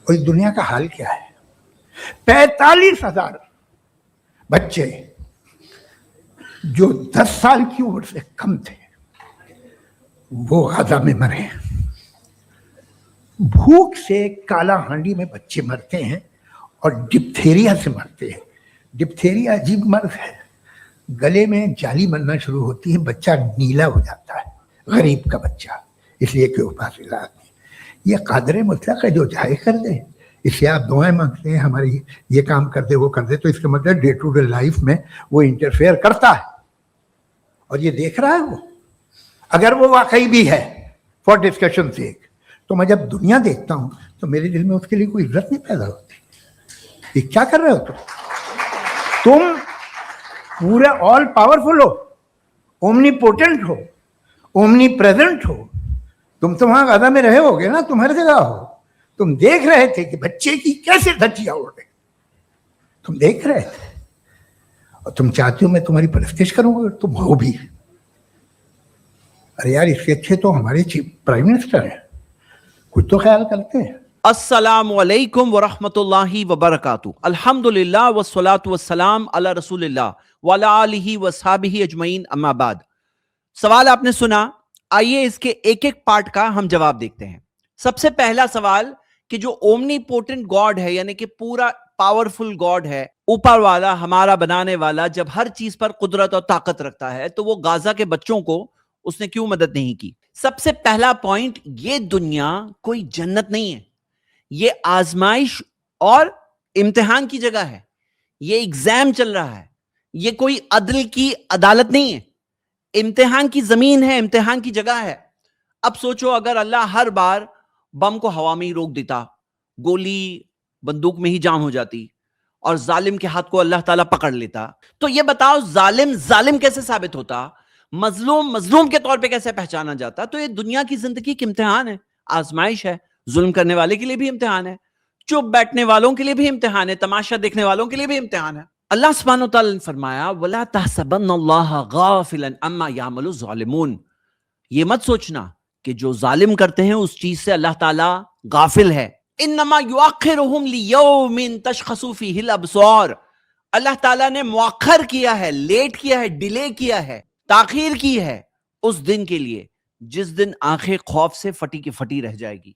اور اس دنیا کا حال کیا ہے؟ 45,000 بچے جو 10 سال کی عمر سے کم تھے وہ غزہ میں مرے. بھوک سے کالا ہانڈی میں بچے مرتے ہیں اور ڈپتھیریا سے مرتے ہیں. ڈپتھیریا عجیب مرض ہے، گلے میں جالی مرنا شروع ہوتی ہے، بچہ نیلا ہو جاتا ہے، غریب کا بچہ، اس لیے کہ وہ پاس علاج نہیں. یہ قادر مطلق ہے جو چاہے کر دے. اس لیے آپ دعائیں مانگتے ہیں ہماری یہ کام کر دے وہ کر دے، تو اس کا مطلب ڈے ٹو ڈے لائف میں وہ انٹرفیئر کرتا ہے اور یہ دیکھ رہا ہے وہ. اگر وہ واقعی بھی ہے فار ڈسکشن سے، تو میں جب دنیا دیکھتا ہوں تو میرے دل میں اس کے لیے کوئی عزت نہیں پیدا ہوتی. یہ کیا کر رہے ہو تم پورے آل پاورفل ہو، اومنی پوٹنٹ ہو، اومنی پریزنٹ ہو. تم تو وہاں غزہ میں رہے ہوگے نا، تم ہر جگہ ہو. تم دیکھ رہے تھے کہ بچے کی کیسے دھجیاں اڑ رہے، تم دیکھ رہے تھے. اور تم چاہتے ہو میں تمہاری پرستش کروں گا، تم ہو بھی. ارے یار اس سے اچھے تو ہمارے پرائم منسٹر ہیں، کچھ تو خیال کرتے ہیں. السلام علیکم ورحمۃ اللہ وبرکاتہ. الحمدللہ والصلاة والسلام علی رسول اللہ وعلی آلہ وصحبہ اجمعین، اما بعد. سوال آپ نے سنا، آئیے اس کے ایک ایک پارٹ کا ہم جواب دیکھتے ہیں. سب سے پہلا سوال کہ جو اومنی پوٹنٹ گاڈ ہے، یعنی کہ پورا پاورفل گاڈ ہے، اوپر والا، ہمارا بنانے والا، جب ہر چیز پر قدرت اور طاقت رکھتا ہے تو وہ غزہ کے بچوں کو اس نے کیوں مدد نہیں کی؟ سب سے پہلا پوائنٹ، یہ دنیا کوئی جنت نہیں ہے، یہ آزمائش اور امتحان کی جگہ ہے. یہ ایگزام چل رہا ہے، یہ کوئی عدل کی عدالت نہیں ہے، امتحان کی زمین ہے، امتحان کی جگہ ہے. اب سوچو اگر اللہ ہر بار بم کو ہوا میں ہی روک دیتا، گولی بندوق میں ہی جام ہو جاتی اور ظالم کے ہاتھ کو اللہ تعالیٰ پکڑ لیتا، تو یہ بتاؤ ظالم ظالم کیسے ثابت ہوتا، مظلوم مظلوم کے طور پہ کیسے پہچانا جاتا؟ تو یہ دنیا کی زندگی کی امتحان ہے، آزمائش ہے. ظلم کرنے والے کے لیے بھی امتحان ہے، چپ بیٹھنے والوں کے لیے بھی امتحان ہے، تماشا دیکھنے والوں کے لیے بھی امتحان ہے. اللہ سبحانہ وتعالی نے فرمایا وَلَا تَحْسَبَنَّ اللَّهَ غَافِلًا عَمَّا يَعْمَلُ الظَّالِمُونَ. یہ مت سوچنا کہ جو ظالم کرتے ہیں اس چیز سے اللہ تعالیٰ غافل ہے. انما یؤخرہم لیوم تشخص فیہ الابصار. اللہ تعالیٰ نے مؤخر کیا ہے، لیٹ کیا ہے، ڈیلے کیا ہے، تاخیر کی ہے اس دن کے لیے جس دن آنکھیں خوف سے پھٹی کی پھٹی رہ جائے گی.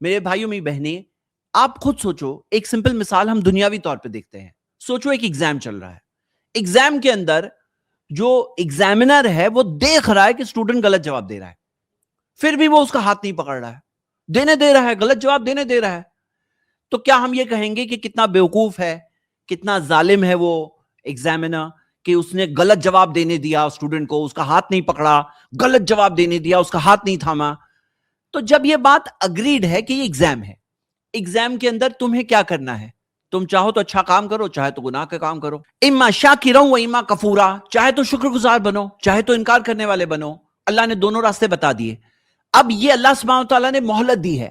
میرے بھائیوں میری بہنیں، آپ خود سوچو، ایک سمپل مثال ہم دنیاوی طور پہ دیکھتے ہیں. سوچو ایک ایگزام چل رہا ہے، ایگزام کے اندر جو ایگزامنر ہے وہ دیکھ رہا ہے کہ اسٹوڈنٹ غلط جواب دے رہا ہے، پھر بھی وہ اس کا ہاتھ نہیں پکڑ رہا ہے، دینے دے رہا ہے، غلط جواب دینے دے رہا ہے. تو کیا ہم یہ کہیں گے کہ کتنا بیوقوف ہے، کتنا ظالم ہے وہ ایگزامنر کہ اس نے غلط جواب دینے دیا اسٹوڈنٹ کو، اس کا ہاتھ نہیں پکڑا، غلط جواب دینے دیا، اس کا ہاتھ نہیں تھاما. تو جب یہ بات اگریڈ ہے کہ یہ ایگزام ہے، ایگزام کے اندر تمہیں کیا کرنا ہے؟ تم چاہو تو اچھا کام کرو، چاہے تو گناہ کا کام کرو. اما شاکرا و اما کفورا، چاہے تو شکر گزار بنو، چاہے تو انکار کرنے والے بنو. اللہ نے دونوں راستے بتا دیے. اب یہ اللہ سبحانہ تعالیٰ نے مہلت دی ہے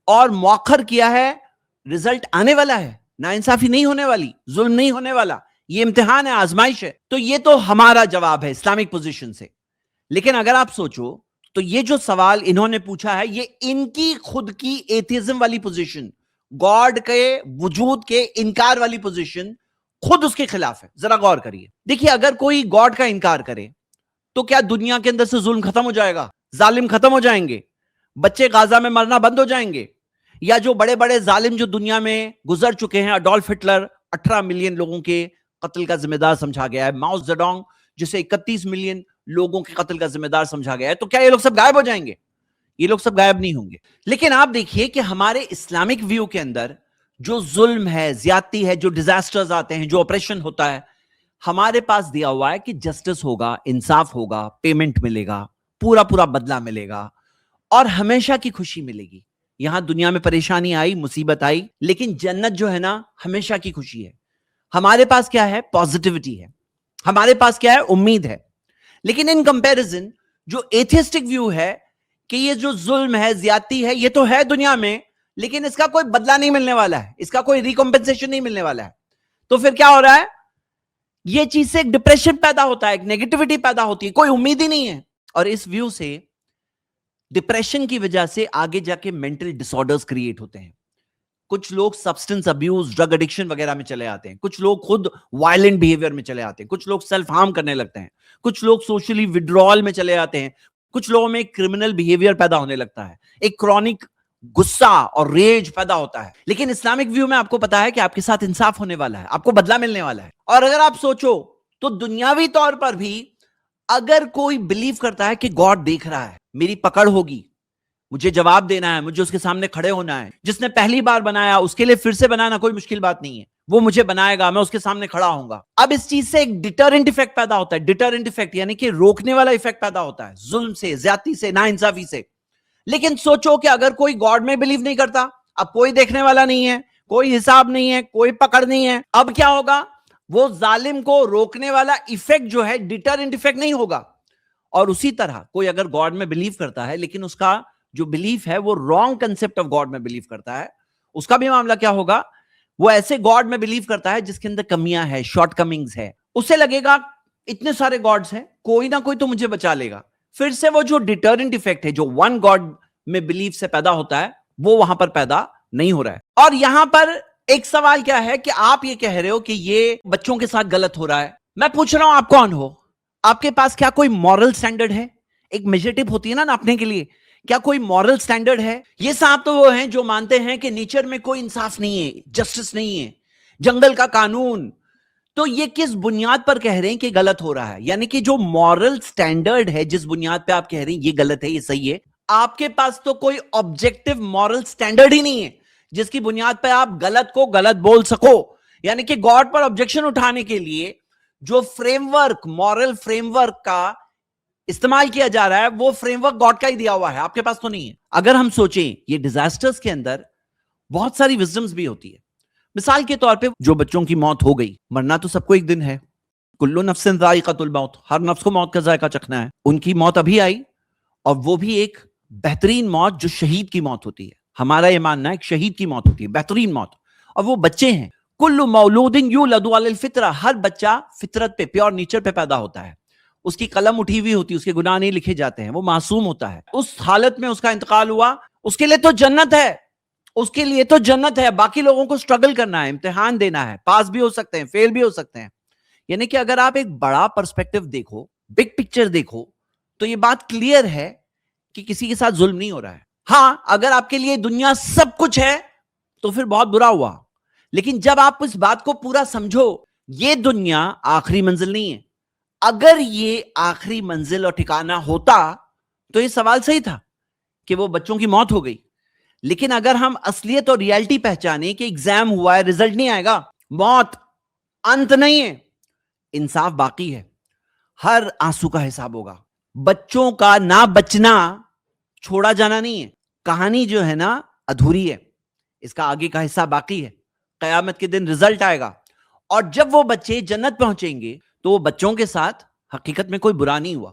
اور مؤخر کیا ہے، رزلٹ آنے والا ہے، ناانصافی نہیں ہونے والی، ظلم نہیں ہونے والا، یہ امتحان ہے، آزمائش ہے. تو یہ تو ہمارا جواب ہے اسلامک پوزیشن سے. لیکن اگر آپ سوچو تو یہ جو سوال انہوں نے پوچھا ہے یہ ان کی خود کی ایتھیزم والی پوزیشن، گاڈ کے وجود کے انکار والی پوزیشن خود اس کے خلاف ہے. ذرا غور کریے، دیکھیے اگر کوئی گاڈ کا انکار کرے تو کیا دنیا کے اندر سے ظلم ختم ہو جائے گا؟ ظالم ختم ہو جائیں گے؟ بچے غزہ میں مرنا بند ہو جائیں گے؟ یا جو بڑے بڑے ظالم جو دنیا میں گزر چکے ہیں، اڈولف ہٹلر 18 ملین لوگوں کے قتل کا ذمہ دار سمجھا گیا ہے، ماؤ زیڈونگ جسے 31 ملین لوگوں کے قتل کا ذمہ دار سمجھا گیا ہے، تو کیا یہ لوگ سب غائب ہو جائیں گے؟ یہ لوگ سب غائب نہیں ہوں گے. لیکن آپ دیکھیے کہ ہمارے اسلامک ویو کے اندر جو ظلم ہے، زیادتی ہے، جو ڈیزاسٹرز آتے ہیں، جو آپریشن ہوتا ہے، ہمارے پاس دیا ہوا ہے کہ جسٹس ہوگا، انصاف ہوگا، پیمنٹ ملے گا، پورا پورا بدلہ ملے گا اور ہمیشہ کی خوشی ملے گی. یہاں دنیا میں پریشانی آئی، مصیبت آئی، لیکن جنت جو ہے نا ہمیشہ کی خوشی ہے. ہمارے پاس کیا ہے؟ پازیٹیوٹی ہے، ہمارے پاس کیا ہے؟ امید ہے. لیکن ان کمپیریزن جو ایتھیسٹک ویو ہے کہ یہ جو ظلم ہے، زیادتی ہے، یہ تو ہے دنیا میں لیکن اس کا کوئی بدلہ نہیں ملنے والا ہے، اس کا کوئی ریکمپنسیشن نہیں ملنے والا ہے. تو پھر کیا ہو رہا ہے؟ یہ چیز سے ایک ڈپریشن پیدا ہوتا ہے، ایک نیگیٹیوٹی پیدا ہوتی ہے، کوئی امید ہی نہیں ہے. اور اس ویو سے ڈپریشن کی وجہ سے آگے جا کے مینٹل ڈس آرڈرز کریٹ ہوتے ہیں. کچھ لوگ سبسٹنس ابیوز ڈرگ ایڈکشن وغیرہ میں چلے آتے ہیں, کچھ لوگ خود وائلنٹ بیہیویئر میں چلے آتے ہیں, کچھ لوگ سیلف ہارم کرنے لگتے ہیں, کچھ لوگ سوشلی وڈرال میں چلے آتے ہیں, کچھ لوگوں میں ایک کرمنل بیہیویئر پیدا ہونے لگتا ہے, ایک کرونک غصہ اور ریج پیدا ہوتا ہے. لیکن اسلامک ویو میں آپ کو پتا ہے کہ آپ کے ساتھ انصاف ہونے والا ہے, آپ کو بدلہ ملنے والا ہے. اور اگر آپ سوچو تو دنیاوی طور پر بھی اگر کوئی بلیو کرتا ہے کہ گاڈ دیکھ رہا ہے, میری پکڑ ہوگی, مجھے جواب دینا ہے, مجھے اس کے سامنے کھڑے ہونا ہے, جس نے پہلی بار بنایا اس کے لیے پھر سے بنانا کوئی مشکل بات نہیں ہے, وہ مجھے بنائے گا, میں اس کے سامنے کھڑا ہوں گا. اب اس چیز سے ایک ڈیٹرنٹ ایفیکٹ پیدا ہوتا ہے, ڈیٹرنٹ ایفیکٹ یعنی کہ روکنے والا ایفیکٹ پیدا ہوتا ہے ظلم سے, زیادتی سے, ناانصافی سے. لیکن سوچو کہ اگر کوئی گاڈ میں بلیو نہیں کرتا, اب کوئی دیکھنے والا نہیں ہے, کوئی حساب نہیں ہے, کوئی پکڑ نہیں ہے, اب کیا ہوگا؟ وہ ظالم کو روکنے والا ایفیکٹ جو ہے ڈیٹرنٹ ایفیکٹ نہیں ہوگا. اور اسی طرح کوئی اگر گاڈ میں بلیو کرتا ہے لیکن اس کا جو بلیف ہے وہ رانگ کنسپٹ آف گاڈ میں بلیو کرتا ہے, اس کا بھی معاملہ کیا ہوگا؟ وہ ایسے گاڈ میں بلیو کرتا ہے جس کے اندر کمیاں ہے, شارٹ کمنگز ہے. اسے لگے گا اتنے سارے گاڈز ہیں, کوئی نہ کوئی تو مجھے بچا لے گا. پھر سے وہ جو ڈیٹرنٹ ایفیکٹ ہے جو ون گاڈ میں بلیف سے پیدا ہوتا ہے وہ وہاں پر پیدا نہیں ہو رہا ہے. اور یہاں پر ایک سوال کیا ہے کہ آپ یہ کہہ رہے ہو کہ یہ بچوں کے ساتھ غلط ہو رہا ہے. میں پوچھ رہا ہوں آپ کون ہو؟ آپ کے پاس کیا کوئی مورل سٹینڈرڈ ہے؟ ایک میجرٹیپ ہوتی ہے نا ناپنے کے لیے, کیا کوئی مورل سٹینڈرڈ ہے؟ یہ صاحب تو وہ ہیں جو مانتے ہیں کہ نیچر میں کوئی انصاف نہیں ہے, جسٹس نہیں ہے, جنگل کا قانون. تو یہ کس بنیاد پر کہہ رہے ہیں کہ غلط ہو رہا ہے؟ یعنی کہ جو مورل سٹینڈرڈ ہے جس بنیاد پہ آپ کہہ رہے ہیں یہ غلط ہے, یہ صحیح ہے, آپ کے پاس تو کوئی آبجیکٹو مورل سٹینڈرڈ ہی نہیں ہے جس کی بنیاد پہ آپ غلط کو غلط بول سکو. یعنی کہ گاڈ پر آبجیکشن اٹھانے کے لیے جو frame work, moral frame work کا استعمال کیا جا رہا ہے وہ فریم ورک گاڈ کا ہی دیا ہوا ہے, آپ کے پاس تو نہیں ہے. اگر ہم سوچیں یہ ڈیزاسٹرز کے اندر بہت ساری وزڈمز بھی ہوتی ہے. مثال کے طور پہ جو بچوں کی موت ہو گئی, مرنا تو سب کو ایک دن ہے, کلو نفس ذائقۃ الموت, ہر نفس کو موت کا ذائقہ چکھنا ہے. ان کی موت ابھی آئی, اور وہ بھی ایک بہترین موت جو شہید کی موت ہوتی ہے. ہمارا یہ ماننا ہے ایک شہید کی موت ہوتی ہے, بہترین موت, اور وہ بچے ہیں. کل مولود یولد علی الفطرہ, ہر بچہ فطرت پہ, پیور نیچر پہ پیدا ہوتا ہے. اس کی قلم اٹھی ہوئی ہوتی ہے, اس کے گناہ نہیں لکھے جاتے ہیں, وہ معصوم ہوتا ہے. اس حالت میں اس کا انتقال ہوا, اس کے لیے تو جنت ہے, اس کے لیے تو جنت ہے. باقی لوگوں کو سٹرگل کرنا ہے, امتحان دینا ہے, پاس بھی ہو سکتے ہیں, فیل بھی ہو سکتے ہیں. یعنی کہ اگر آپ ایک بڑا پرسپیکٹو دیکھو, بگ پکچر دیکھو, تو یہ بات کلیئر ہے کہ کسی کے ساتھ ظلم نہیں ہو رہا ہے. ہاں, اگر آپ کے لیے دنیا سب کچھ ہے تو پھر بہت برا ہوا. لیکن جب آپ اس بات کو پورا سمجھو, یہ دنیا آخری منزل نہیں ہے. اگر یہ آخری منزل اور ٹھکانہ ہوتا تو یہ سوال صحیح تھا کہ وہ بچوں کی موت ہو گئی. لیکن اگر ہم اصلیت اور ریالٹی پہچانے کہ ایگزام ہوا ہے, رزلٹ نہیں آئے گا, موت انت نہیں ہے, انصاف باقی ہے, ہر آنسو کا حساب ہوگا. بچوں کا نہ بچنا چھوڑا جانا نہیں ہے. کہانی جو ہے نا ادھوری ہے, اس کا آگے کا حصہ باقی ہے. قیامت کے دن رزلٹ آئے گا, اور جب وہ بچے جنت پہنچیں گے تو وہ بچوں کے ساتھ حقیقت میں کوئی برا نہیں ہوا.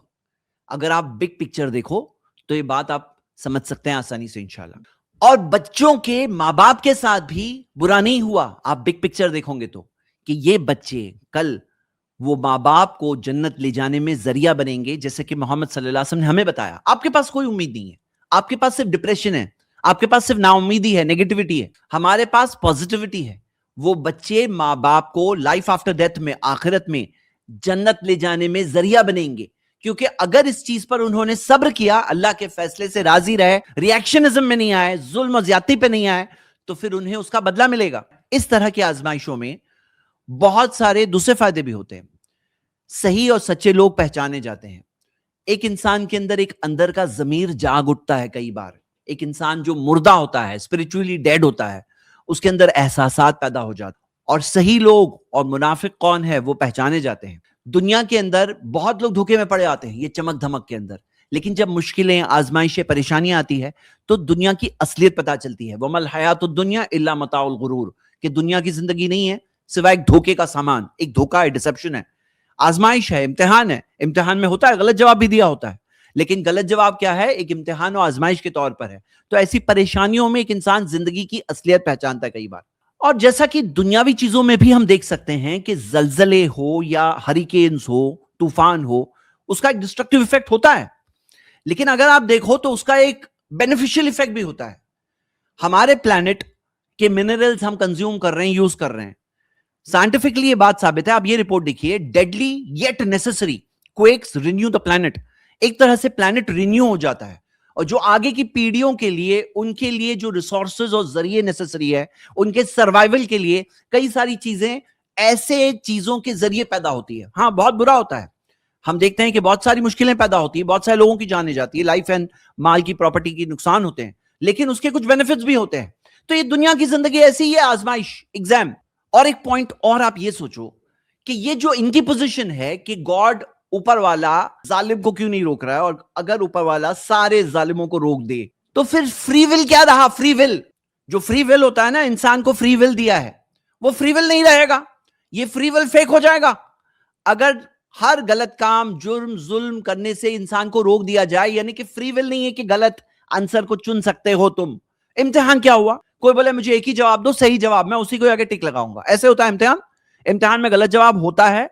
اگر آپ بگ پکچر دیکھو تو یہ بات آپ سمجھ سکتے ہیں آسانی سے انشاءاللہ. اور بچوں کے ماں باپ کے ساتھ بھی برا نہیں ہوا. آپ بگ پکچر دیکھو گے تو کہ یہ بچے کل وہ ماں باپ کو جنت لے جانے میں ذریعہ بنیں گے, جیسے کہ محمد صلی اللہ علیہ وسلم نے ہمیں بتایا. آپ کے پاس کوئی امید نہیں ہے, آپ کے پاس صرف ڈپریشن ہے, آپ کے پاس صرف نا امیدی ہے, نیگیٹیوٹی ہے. ہمارے پاس پازیٹیوٹی ہے. وہ بچے ماں باپ کو لائف آفٹر ڈیتھ میں, آخرت میں جنت لے جانے میں ذریعہ بنیں گے. کیونکہ اگر اس چیز پر انہوں نے صبر کیا, اللہ کے فیصلے سے راضی رہے, ریاکشنزم میں نہیں آئے, ظلم و زیادتی پہ نہیں آئے, تو پھر انہیں اس کا بدلہ ملے گا. اس طرح کی آزمائشوں میں بہت سارے دوسرے فائدے بھی ہوتے ہیں. صحیح اور سچے لوگ پہچانے جاتے ہیں. ایک انسان کے اندر ایک اندر کا ضمیر جاگ اٹھتا ہے. کئی بار ایک انسان جو مردہ ہوتا ہے, اسپرچولی ڈیڈ ہوتا ہے, اس کے اندر احساسات پیدا ہو جاتے ہیں. اور صحیح لوگ اور منافق کون ہے وہ پہچانے جاتے ہیں. دنیا کے اندر بہت لوگ دھوکے میں پڑے آتے ہیں یہ چمک دھمک کے اندر, لیکن جب مشکلیں, آزمائشیں, پریشانیاں آتی ہے تو دنیا کی اصلیت پتہ چلتی ہے. وَمَا الْحَيَاةُ الدُّنْيَا إِلَّا مَتَاعُ الْغُرُورِ, کہ دنیا کی زندگی نہیں ہے سوائے ایک دھوکے کا سامان, ایک دھوکا ہے, ڈسپشن ہے, آزمائش ہے, امتحان ہے. امتحان میں ہوتا ہے غلط جواب بھی دیا ہوتا ہے, لیکن غلط جواب کیا ہے؟ ایک امتحان و آزمائش کے طور پر ہے. تو ایسی پریشانیوں میں ایک انسان زندگی کی اصلیت پہچانتا ہے کئی بار. اور جیسا کہ دنیاوی چیزوں میں بھی ہم دیکھ سکتے ہیں کہ زلزلے ہو یا ہریکینز ہو, طوفان ہو, اس کا ایک ڈسٹرکٹیو ایفیکٹ ہوتا ہے. لیکن اگر آپ دیکھو تو اس کا ایک بینیفیشل ایفیکٹ بھی ہوتا ہے. ہمارے پلانٹ کہ منرلز ہم کنزیوم کر رہے ہیں, یوز کر رہے ہیں. سائنٹیفکلی یہ بات ثابت ہے. آپ یہ رپورٹ دیکھیے, deadly yet necessary quakes renew the planet. ایک طرح سے پلانٹ رینیو ہو جاتا ہے, اور جو آگے کی پیڑھیوں کے لیے, ان کے لیے جو ریسورسز اور ذریعے نیسسری ہے, ان کے سروائیول کے لیے کئی ساری چیزیں ایسے چیزوں کے ذریعے پیدا ہوتی ہے. ہاں بہت برا ہوتا ہے, ہم دیکھتے ہیں کہ بہت ساری مشکلیں پیدا ہوتی ہیں, بہت سارے لوگوں کی جانیں جاتی ہے, لائف اینڈ مال کی پراپرٹی کی نقصان ہوتے ہیں, لیکن اس کے کچھ بینیفٹس بھی ہوتے ہیں. تو یہ دنیا کی زندگی ایسی ہی ہے, آزمائش, ایگزام. اور ایک پوائنٹ اور آپ یہ سوچو کہ یہ جو ان کی پوزیشن ہے کہ گاڈ اوپر والا ظالم کو کیوں نہیں روک رہا ہے, اور اگر اوپر والا سارے ظالموں کو روک دے تو پھر فری ول کیا رہا؟ فری ول, جو فری ول ہوتا ہے نا, انسان کو فری ول دیا ہے, وہ فری ول نہیں رہے گا, یہ فری ول فیک ہو جائے گا. اگر ہر غلط کام, جرم, ظلم کرنے سے انسان کو روک دیا جائے, یعنی کہ فری ول نہیں ہے کہ غلط آنسر کو چن سکتے ہو تم. امتحان کیا ہوا؟ کوئی بولے مجھے ایک ہی جواب دو, صحیح جواب, میں اسی کو آگے ٹک لگاؤں گا. ایسے ہوتا ہے امتحان؟ امتحان میں غلط جواب ہوتا ہے,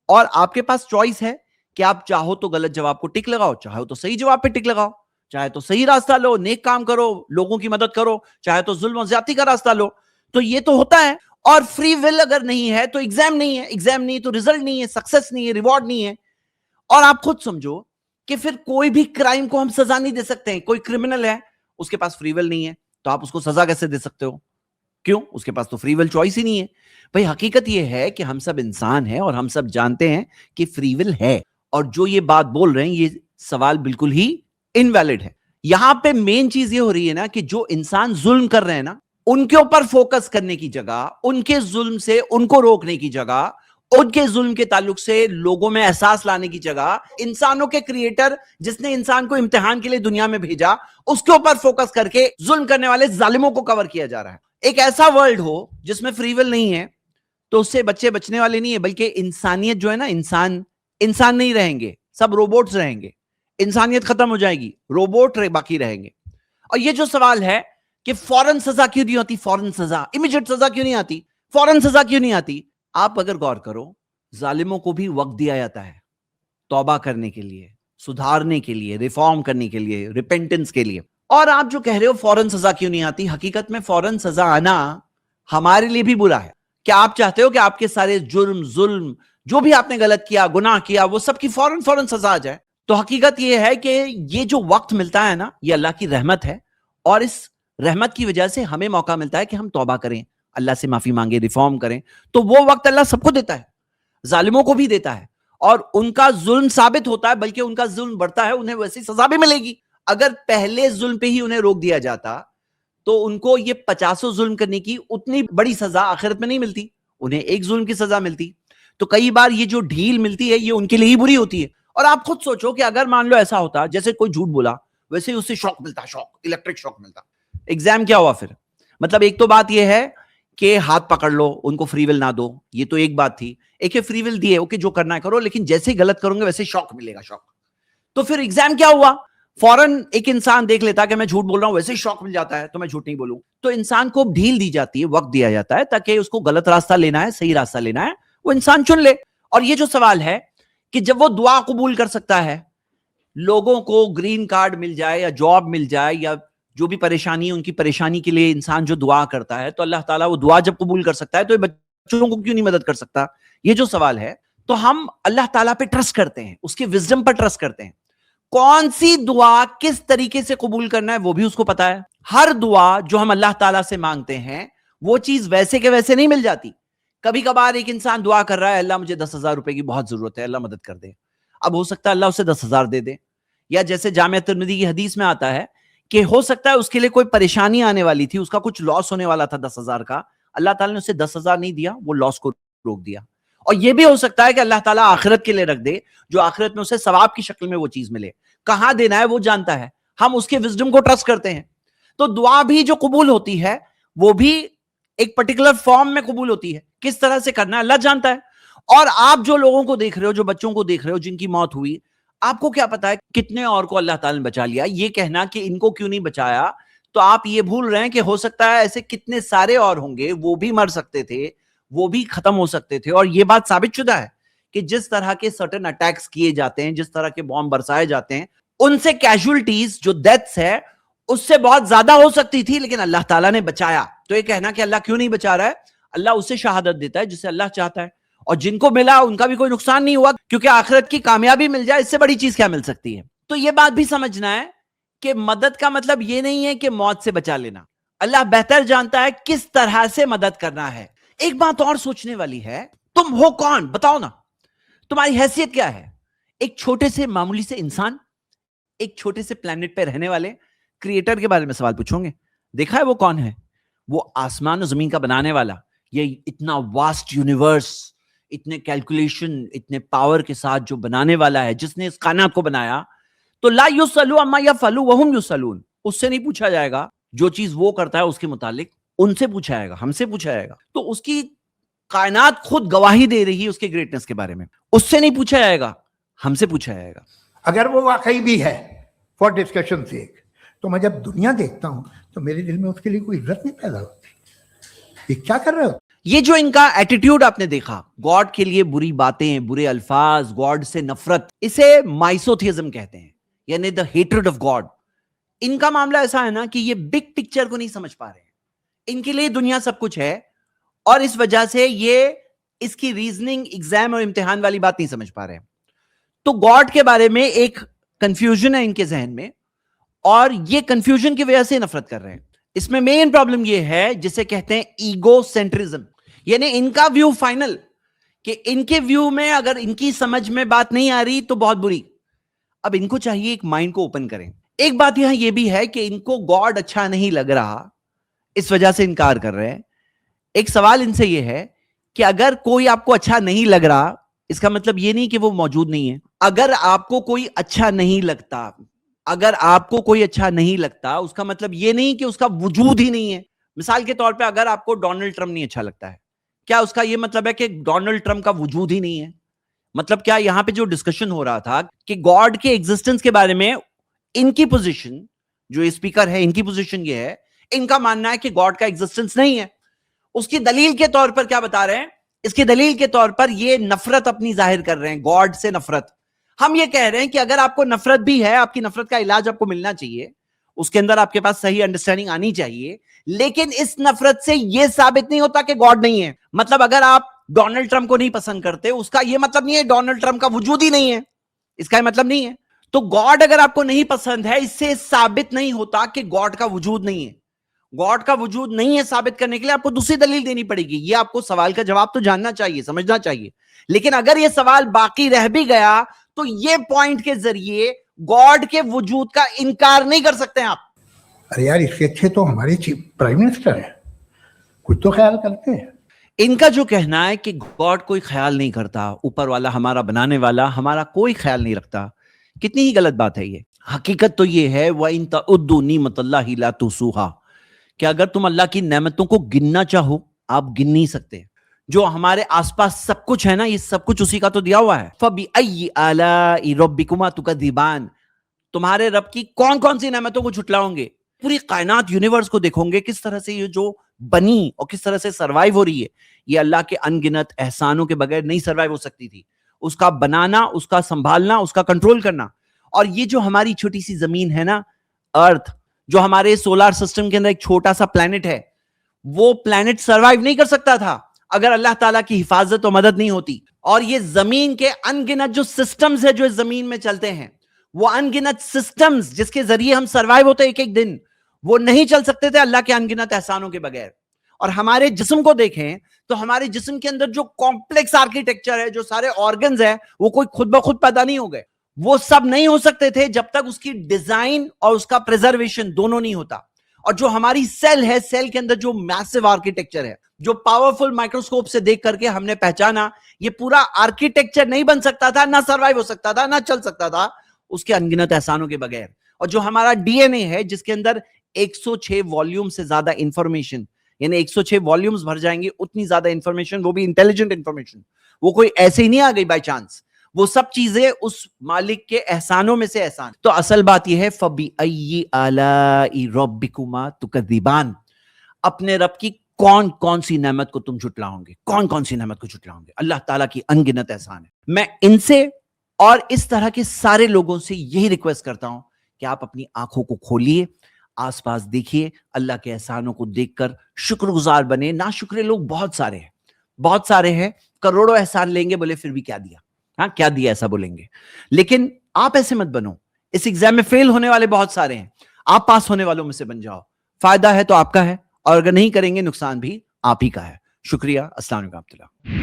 اور آپ کے پاس چوائس ہے کہ آپ چاہو تو غلط جواب کو ٹک لگاؤ, چاہو تو صحیح جواب پہ ٹک لگاؤ, چاہے تو صحیح راستہ لو, نیک کام کرو, لوگوں کی مدد کرو, چاہے تو ظلم و زیادتی کا راستہ لو. تو یہ تو ہوتا ہے. اور فری ول اگر نہیں ہے تو ایگزام نہیں ہے, ایگزام نہیں تو ریزلٹ نہیں ہے, سکسس نہیں ہے, ریوارڈ نہیں ہے. اور آپ خود سمجھو کہ پھر کوئی بھی کرائم کو ہم سزا نہیں دے سکتے ہیں. کوئی کرمنل ہے, اس کے پاس فری ول نہیں ہے, تو آپ اس کو سزا کیسے دے سکتے ہو؟ کیوں؟ اس کے پاس تو فری ول چوائس ہی نہیں ہے. بھئی حقیقت یہ ہے کہ ہم سب انسان ہیں, اور ہم سب جانتے ہیں کہ فری ول ہے, اور جو یہ بات بول رہے ہیں یہ سوال بالکل ہی انویلڈ ہے. یہاں پہ مین چیز یہ ہو رہی ہے نا کہ جو انسان ظلم کر رہے ہیں نا, ان کے اوپر فوکس کرنے کی جگہ, ان کے ظلم سے ان کو روکنے کی جگہ, ان کے ظلم کے تعلق سے لوگوں میں احساس لانے کی جگہ, انسانوں کے کریٹر جس نے انسان کو امتحان کے لیے دنیا میں بھیجا, اس کے اوپر فوکس کر کے ظلم کرنے والے ظالموں کو کور کیا جا رہا ہے. ایک ایسا ورلڈ ہو جس میں فری ول نہیں ہے, تو اس سے بچے بچنے والے نہیں ہے, بلکہ انسانیت جو ہے نا, انسان نہیں رہیں گے, سب روبوٹس رہیں گے. انسانیت ختم ہو جائے گی, روبوٹ باقی رہیں گے. اور یہ جو سوال ہے کہ فوراً سزا کیوں نہیں ہوتی, فوراً سزا, امیجیٹ سزا کیوں نہیں آتی, فوراً سزا کیوں نہیں آتی, آپ اگر غور کرو, ظالموں کو بھی وقت دیا جاتا ہے توبہ کرنے کے لیے, سدھارنے کے لیے, ریفارم کرنے کے لیے, ریپینٹنس کے لیے. اور آپ جو کہہ رہے ہو فوراً سزا کیوں نہیں آتی, حقیقت میں فوراً سزا آنا ہمارے لیے بھی برا ہے. کیا آپ چاہتے ہو کہ آپ کے سارے جرم, ظلم, جو بھی آپ نے غلط کیا, گناہ کیا, وہ سب کی فوراً سزا آ جائے؟ تو حقیقت یہ ہے کہ یہ جو وقت ملتا ہے نا, یہ اللہ کی رحمت ہے, اور اس رحمت کی وجہ سے ہمیں موقع ملتا ہے کہ ہم توبہ کریں, اللہ سے معافی مانگے, ریفارم کریں. تو وہ وقت اللہ سب کو دیتا ہے, ظالموں کو بھی دیتا ہے, اور ان کا ظلم ثابت ہوتا ہے, بلکہ ان کا ظلم بڑھتا ہے, انہیں ویسی سزا بھی ملے گی. اگر پہلے ظلم پہ ہی انہیں روک دیا جاتا تو ان کو یہ 50 ظلم کرنے کی اتنی بڑی سزا آخرت میں نہیں ملتی, انہیں ایک ظلم کی سزا ملتی. تو کئی بار یہ جو ڈھیل ملتی ہے یہ ان کے لیے ہی بری ہوتی ہے. اور آپ خود سوچو کہ اگر مان لو ایسا ہوتا, جیسے کوئی جھوٹ بولا ویسے ہی اسے شوق ملتا, شوق, الیکٹرک شوق ملتا. ایگزام کیا ہوا پھر؟ مطلب ایک تو بات یہ ہے کہ ہاتھ پکڑ لو, ان کو فری ول نہ دو, یہ تو ایک بات تھی. ایک فری ول دیے, اوکے جو کرنا ہے کرو, لیکن جیسے ہی غلط کروں گے ویسے شوق ملے گا, شوق. تو پھر ایگزام کیا ہوا؟ فوراً ایک انسان دیکھ لیتا کہ میں جھوٹ بول رہا ہوں, ویسے ہی شوق مل جاتا ہے تو میں جھوٹ نہیں بولوں. تو انسان کو ڈھیل دی جاتی ہے, وقت دیا جاتا ہے, تاکہ اس کو غلط راستہ لینا ہے, صحیح راستہ لینا ہے, وہ انسان چن لے. اور یہ جو سوال ہے کہ جب وہ دعا قبول کر سکتا ہے, لوگوں کو گرین کارڈ مل جائے یا جاب مل جائے یا جو بھی پریشانی ہے, ان کی پریشانی کے لیے انسان جو دعا کرتا ہے, تو اللہ تعالیٰ وہ دعا جب قبول کر سکتا ہے تو بچوں کو کیوں نہیں مدد کر سکتا؟ یہ جو سوال ہے, تو ہم اللہ تعالیٰ پہ ٹرسٹ کرتے ہیں, اس کے وزڈم پر ٹرسٹ کرتے ہیں. کون سی دعا کس طریقے سے قبول کرنا ہے وہ بھی اس کو پتا ہے. ہر دعا جو ہم اللہ تعالیٰ سے مانگتے ہیں وہ چیز ویسے کے ویسے نہیں مل جاتی. کبھی کبھار ایک انسان دعا کر رہا ہے, اللہ مجھے 10,000 روپے کی بہت ضرورت ہے, اللہ مدد کر دے. اب ہو سکتا ہے اللہ اسے 10,000 دے دے, یا جیسے جامعہ ترمذی کی حدیث میں آتا ہے کہ ہو سکتا ہے اس کے لیے کوئی پریشانی آنے والی تھی, اس کا کچھ لاس ہونے والا تھا 10,000 کا, اللہ تعالیٰ نے اسے 10,000 نہیں دیا, وہ لاس کو روک دیا. اور یہ بھی ہو سکتا ہے کہ اللہ تعالیٰ آخرت کے لیے رکھ دے, جو آخرت میں اسے ثواب کی شکل میں وہ چیز ملے. کہاں دینا ہے وہ جانتا ہے, ہم اس کے وزڈم کو ٹرسٹ کرتے ہیں. تو دعا بھی جو قبول ہوتی ہے وہ بھی ایک پرٹیکولر فارم میں قبول ہوتی ہے, کس طرح سے کرنا ہے اللہ جانتا ہے. اور آپ جو لوگوں کو دیکھ رہے ہو, جو بچوں کو دیکھ رہے ہو جن کی موت ہوئی, آپ کو کیا پتا ہے کتنے اور کو اللہ تعالیٰ نے بچا لیا. یہ کہنا کہ ان کو کیوں نہیں بچایا, تو آپ یہ بھول رہے ہیں کہ ہو سکتا ہے ایسے کتنے سارے اور ہوں گے, وہ بھی مر سکتے تھے, وہ بھی ختم ہو سکتے تھے. اور یہ بات ثابت شدہ ہے کہ جس طرح کے سرٹن اٹیکس کیے جاتے ہیں, جس طرح کے بوم برسائے جاتے ہیں, ان سے کیجولٹیز جو ڈیتھس ہے اس سے بہت زیادہ ہو سکتی تھی, لیکن اللہ تعالیٰ نے بچایا. تو تو یہ کہنا کہ اللہ کیوں نہیں بچا رہا ہے، اللہ اسے شہادت دیتا ہے جسے اللہ چاہتا ہے، اور جن کو ملا ان کا بھی کوئی نقصان نہیں ہوا، کیونکہ آخرت کی کامیابی مل جائے اس سے بڑی چیز کیا مل سکتی ہے۔ تو یہ بات بھی سمجھنا ہے کہ مدد کا مطلب یہ نہیں ہے کہ موت سے بچا لینا، اللہ بہتر جانتا ہے کس طرح سے مدد کرنا ہے۔ ایک بات اور سوچنے والی ہے، تم ہو کون؟ بتاؤ نا، تمہاری حیثیت کیا ہے؟ ایک چھوٹے سے معمولی سے انسان، ایک چھوٹے سے پلانٹ پہ رہنے والے کریٹر کے بارے میں سوال پوچھو گے، دیکھا ہے وہ کون ہے؟ وہ آسمان و زمین کا بنانے والا، یہ اتنا واسٹ یونیورس، اتنے کیلکولیشن، اتنے پاور کے ساتھ جو بنانے والا ہے، جس نے اس کائنات کو بنایا، تو لا یسألوا عما یفعلوا وہم یسألون، اس سے نہیں پوچھا جائے گا جو چیز وہ کرتا ہے اس کے متعلق، ان سے پوچھا جائے گا، ہم سے پوچھا جائے گا۔ تو اس کی کائنات خود گواہی دے رہی ہے اس کے گریٹنس کے بارے میں، اس سے نہیں پوچھا جائے گا، ہم سے پوچھا جائے گا۔ اگر وہ واقعی بھی ہے فار ڈسکشن سیک، تو میں جب دنیا دیکھتا ہوں تو میرے دل میں اس کے لیے کوئی عزت نہیں پیدا ہوتی، یہ کیا کر رہے ہو؟ یہ جو ان کا ایٹیٹیوڈ آپ نے دیکھا، گاڈ کے لیے بری باتیں، برے الفاظ، گاڈ سے نفرت، اسے مائسوتھیزم کہتے ہیں، یعنی دا ہیٹرڈ آف گاڈ۔ ان کا معاملہ ایسا ہے نا کہ یہ بگ پکچر کو نہیں سمجھ پا رہے ہیں، ان کے لیے دنیا سب کچھ ہے، اور اس وجہ سے یہ اس کی ریزننگ ایگزام اور امتحان والی بات نہیں سمجھ پا رہے ہیں۔ تو گاڈ کے بارے میں ایک کنفیوژن ہے ان کے ذہن میں، اور یہ کنفیوژن کی وجہ سے نفرت کر رہے ہیں۔ اس میں مین پرابلم یہ ہے جسے کہتے ہیں ایگو سینٹرزم، یعنی ان کا ویو فائنل، کہ ان کے ویو میں اگر ان کی سمجھ میں بات نہیں آ رہی تو بہت بری۔ اب ان کو چاہیے ایک مائنڈ کو اوپن کریں۔ ایک بات یہاں یہ بھی ہے کہ ان کو گاڈ اچھا نہیں لگ رہا، اس وجہ سے انکار کر رہے ہیں۔ ایک سوال ان سے یہ ہے کہ اگر کوئی آپ کو اچھا نہیں لگ رہا، اس کا مطلب یہ نہیں کہ وہ موجود نہیں ہے۔ اگر آپ کو کوئی اچھا نہیں لگتا، اگر آپ کو کوئی اچھا نہیں لگتا، اس کا مطلب یہ نہیں کہ اس کا وجود ہی نہیں ہے۔ مثال کے طور پہ اگر آپ کو ڈونلڈ ٹرمپ نہیں اچھا لگتا ہے، کیا اس کا یہ مطلب ہے کہ ڈونلڈ ٹرمپ کا وجود ہی نہیں ہے؟ مطلب کیا یہاں پہ جو ڈسکشن ہو رہا تھا کہ گاڈ کے ایگزسٹنس کے بارے میں ان کی پوزیشن، جو اسپیکر ہے ان کی پوزیشن یہ ہے، ان کا ماننا ہے کہ گاڈ کا ایگزسٹنس نہیں ہے۔ اس کی دلیل کے طور پر کیا بتا رہے ہیں؟ اس کی دلیل کے طور پر یہ نفرت اپنی ظاہر کر رہے ہیں، گاڈ سے نفرت۔ ہم یہ کہہ رہے ہیں کہ اگر آپ کو نفرت بھی ہے، آپ کی نفرت کا علاج آپ کو ملنا چاہیے، اس کے اندر آپ کے پاس صحیح انڈرسٹینڈنگ آنی چاہیے، لیکن اس نفرت سے یہ ثابت نہیں ہوتا کہ گاڈ نہیں ہے۔ مطلب اگر آپ ڈونلڈ ٹرمپ کو نہیں پسند کرتے، اس کا یہ مطلب نہیں ہے ڈونلڈ ٹرمپ کا وجود ہی نہیں ہے، اس کا یہ مطلب نہیں ہے۔ تو گاڈ اگر آپ کو نہیں پسند ہے، اس سے ثابت نہیں ہوتا کہ گاڈ کا وجود نہیں ہے۔ گاڈ کا وجود نہیں ہے ثابت کرنے کے لیے آپ کو دوسری دلیل دینی پڑے گی۔ یہ آپ کو سوال کا جواب تو جاننا چاہیے، سمجھنا چاہیے، لیکن اگر یہ سوال باقی رہ بھی گیا تو یہ پوائنٹ کے ذریعے گاڈ کے وجود کا انکار نہیں کر سکتے آپ۔ ارے یار، اس سے اچھے تو ہمارے چیف پرائم منسٹر ہیں، کچھ تو خیال کرتے ہیں۔ ان کا جو کہنا ہے کہ گاڈ کوئی خیال نہیں کرتا، اوپر والا ہمارا بنانے والا ہمارا کوئی خیال نہیں رکھتا، کتنی ہی غلط بات ہے یہ۔ حقیقت تو یہ ہے وَإِن تَعُدُّوا نِعْمَتَ اللَّهِ لَا تُحْصُوهَا، کہ اگر تم اللہ کی نعمتوں کو گننا چاہو، آپ گن نہیں سکتے۔ جو ہمارے آس پاس سب کچھ ہے نا، یہ سب کچھ اسی کا تو دیا ہوا ہے۔ فَبِأَيِّ آلَاءِ رَبِّكُمَا تُكَذِّبَانِ، تمہارے رب کی کون کون سی نعمتوں کو جھٹلاؤں گے؟ پوری کائنات یونیورس کو دیکھو گے، کس طرح سے یہ جو بنی اور کس طرح سے سروائیو ہو رہی ہے، یہ اللہ کے ان گنت احسانوں کے بغیر نہیں سروائیو ہو سکتی تھی۔ اس کا بنانا، اس کا سنبھالنا، اس کا کنٹرول کرنا، اور یہ جو ہماری چھوٹی سی زمین ہے نا، ارتھ، جو ہمارے سولار سسٹم کے اندر ایک چھوٹا سا پلانٹ ہے، وہ پلانٹ سروائیو نہیں کر سکتا تھا اگر اللہ تعالیٰ کی حفاظت و مدد نہیں ہوتی۔ اور یہ زمین کے ان گنت جو سسٹمز ہے جو اس زمین میں چلتے ہیں، وہ ان گنت سسٹمز جس کے ذریعے ہم سروائیو ہوتے ایک ایک دن، وہ نہیں چل سکتے تھے اللہ کے ان گنت احسانوں کے بغیر۔ اور ہمارے جسم کو دیکھیں تو ہمارے جسم کے اندر جو کمپلیکس آرکیٹیکچر ہے، جو سارے آرگنز ہیں، وہ کوئی خود بخود پیدا نہیں ہو گئے، وہ سب نہیں ہو سکتے تھے جب تک اس کی ڈیزائن اور اس کا پریزرویشن دونوں نہیں ہوتا۔ اور جو ہماری سیل ہے، سیل کے اندر جو میسو آرکیٹیکچر ہے، جو پاورفل مائکروسکوپ سے دیکھ کر کے ہم نے پہچانا، یہ پورا آرکیٹیکچر نہیں بن سکتا تھا، نہ سروائیو ہو سکتا تھا، نہ چل سکتا تھا اس کے انگنت احسانوں کے بغیر۔ اور جو ہمارا ڈی این اے ہے، جس کے اندر 106 والیوم سے زیادہ انفارمیشن، یعنی 106 والیومز بھر جائیں گے اتنی زیادہ انفارمیشن، وہ بھی انٹیلیجنٹ انفارمیشن، وہ کوئی ایسے ہی نہیں آ گئی بائی چانس، وہ سب چیزیں اس مالک کے احسانوں میں سے احسان۔ تو اصل بات یہ ہے فَبِأَيِّ آلَاءِ رَبِّكُمَا تُكَذِّبَانِ، اپنے رب کی کون کون سی نعمت کو تم جھٹلاؤں گے، کون کون سی نعمت کو جھٹلاؤں گے؟ اللہ تعالیٰ کی ان گنت احسان ہے۔ میں ان سے اور اس طرح کے سارے لوگوں سے یہی ریکویسٹ کرتا ہوں کہ آپ اپنی آنکھوں کو کھولیے، آس پاس دیکھیے، اللہ کے احسانوں کو دیکھ کر شکر گزار بنے. ناشکرے لوگ بہت سارے ہیں، کروڑوں احسان لیں گے، بولے پھر بھی کیا دیا، ہاں کیا دیا ایسا بولیں گے. لیکن آپ ایسے مت بنو. اس ایگزام میں فیل ہونے والے بہت سارے ہیں، آپ پاس ہونے والوں میں سے بن جاؤ. فائدہ ہے تو آپ کا ہے، اور اگر نہیں کریں گے نقصان بھی آپ ہی کا ہے. شکریہ. السلام علیکم.